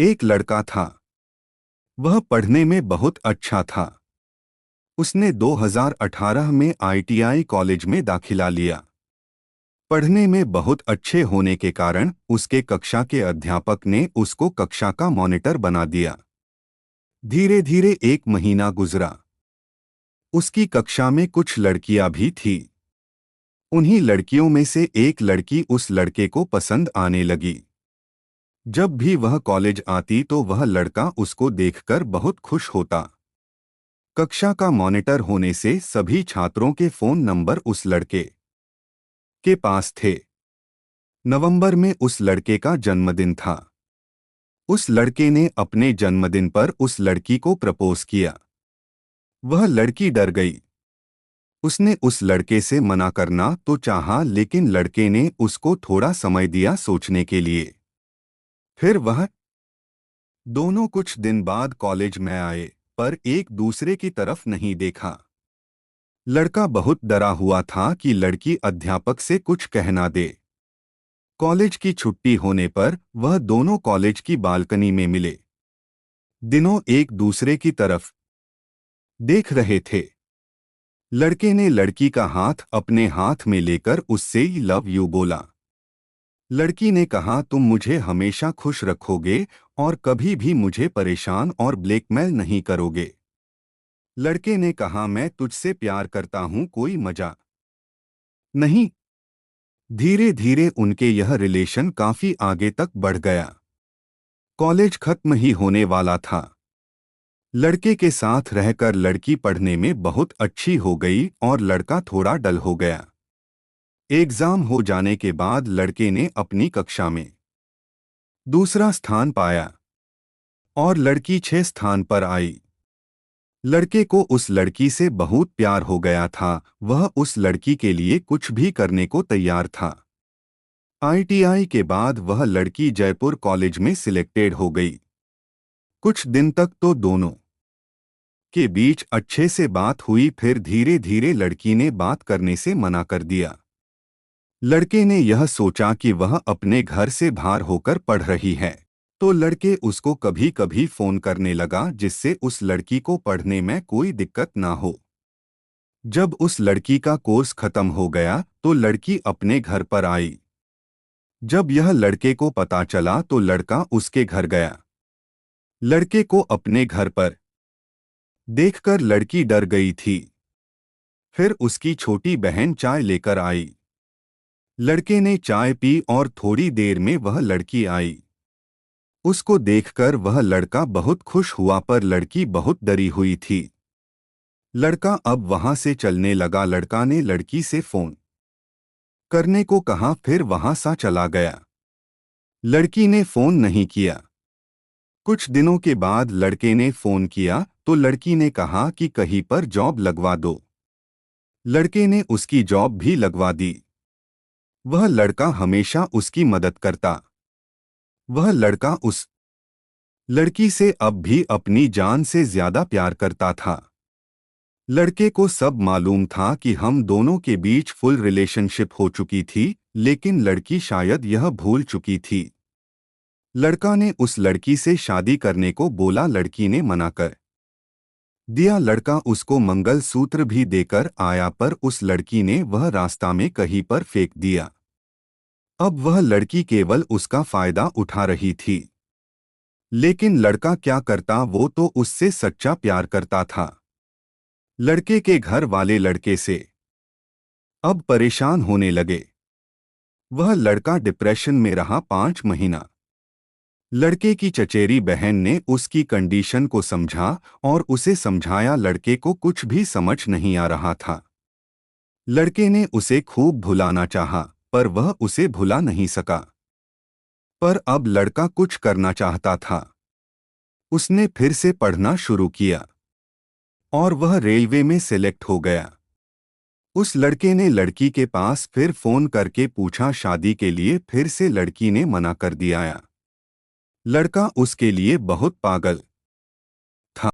एक लड़का था। वह पढ़ने में बहुत अच्छा था। उसने 2018 में आईटीआई कॉलेज में दाखिला लिया। पढ़ने में बहुत अच्छे होने के कारण उसके कक्षा के अध्यापक ने उसको कक्षा का मॉनिटर बना दिया। धीरे धीरे एक महीना गुजरा। उसकी कक्षा में कुछ लड़कियां भी थी। उन्हीं लड़कियों में से एक लड़की उस लड़के को पसंद आने लगी। जब भी वह कॉलेज आती तो वह लड़का उसको देखकर बहुत खुश होता। कक्षा का मॉनिटर होने से सभी छात्रों के फोन नंबर उस लड़के के पास थे। नवंबर में उस लड़के का जन्मदिन था। उस लड़के ने अपने जन्मदिन पर उस लड़की को प्रपोज किया। वह लड़की डर गई। उसने उस लड़के से मना करना तो चाहा, लेकिन लड़के ने उसको थोड़ा समय दिया सोचने के लिए। फिर वह दोनों कुछ दिन बाद कॉलेज में आए, पर एक दूसरे की तरफ नहीं देखा। लड़का बहुत डरा हुआ था कि लड़की अध्यापक से कुछ कह ना दे। कॉलेज की छुट्टी होने पर वह दोनों कॉलेज की बालकनी में मिले। दिनों एक दूसरे की तरफ देख रहे थे। लड़के ने लड़की का हाथ अपने हाथ में लेकर उससे "I लव यू" बोला। लड़की ने कहा, तुम मुझे हमेशा खुश रखोगे और कभी भी मुझे परेशान और ब्लैकमेल नहीं करोगे। लड़के ने कहा, मैं तुझसे प्यार करता हूं, कोई मजा नहीं। धीरे धीरे उनके यह रिलेशन काफी आगे तक बढ़ गया। कॉलेज खत्म ही होने वाला था। लड़के के साथ रहकर लड़की पढ़ने में बहुत अच्छी हो गई और लड़का थोड़ा डल हो गया। एग्जाम हो जाने के बाद लड़के ने अपनी कक्षा में दूसरा स्थान पाया और लड़की 6 स्थान पर आई। लड़के को उस लड़की से बहुत प्यार हो गया था। वह उस लड़की के लिए कुछ भी करने को तैयार था। आईटीआई के बाद वह लड़की जयपुर कॉलेज में सिलेक्टेड हो गई। कुछ दिन तक तो दोनों के बीच अच्छे से बात हुई, फिर धीरे धीरे लड़की ने बात करने से मना कर दिया। लड़के ने यह सोचा कि वह अपने घर से बाहर होकर पढ़ रही है, तो लड़के उसको कभी कभी फोन करने लगा, जिससे उस लड़की को पढ़ने में कोई दिक्कत ना हो। जब उस लड़की का कोर्स खत्म हो गया तो लड़की अपने घर पर आई। जब यह लड़के को पता चला तो लड़का उसके घर गया। लड़के को अपने घर पर देखकर लड़की डर गई थी। फिर उसकी छोटी बहन चाय लेकर आई। लड़के ने चाय पी और थोड़ी देर में वह लड़की आई। उसको देखकर वह लड़का बहुत खुश हुआ, पर लड़की बहुत डरी हुई थी। लड़का अब वहां से चलने लगा। लड़का ने लड़की से फोन करने को कहा, फिर वहां सा चला गया। लड़की ने फोन नहीं किया। कुछ दिनों के बाद लड़के ने फोन किया तो लड़की ने कहा कि कहीं पर जॉब लगवा दो। लड़के ने उसकी जॉब भी लगवा दी। वह लड़का हमेशा उसकी मदद करता। वह लड़का उस लड़की से अब भी अपनी जान से ज्यादा प्यार करता था। लड़के को सब मालूम था कि हम दोनों के बीच फुल रिलेशनशिप हो चुकी थी, लेकिन लड़की शायद यह भूल चुकी थी। लड़का ने उस लड़की से शादी करने को बोला। लड़की ने मना कर दिया। लड़का उसको मंगलसूत्र भी देकर आया, पर उस लड़की ने वह रास्ता में कहीं पर फेंक दिया। अब वह लड़की केवल उसका फायदा उठा रही थी। लेकिन लड़का क्या करता, वो तो उससे सच्चा प्यार करता था। लड़के के घर वाले लड़के से अब परेशान होने लगे। वह लड़का डिप्रेशन में रहा 5 महीना। लड़के की चचेरी बहन ने उसकी कंडीशन को समझा और उसे समझाया। लड़के को कुछ भी समझ नहीं आ रहा था। लड़के ने उसे खूब भुलाना चाहा, पर वह उसे भुला नहीं सका। पर अब लड़का कुछ करना चाहता था। उसने फिर से पढ़ना शुरू किया और वह रेलवे में सेलेक्ट हो गया। उस लड़के ने लड़की के पास फिर फोन करके पूछा शादी के लिए, फिर से लड़की ने मना कर दिया। लड़का उसके लिए बहुत पागल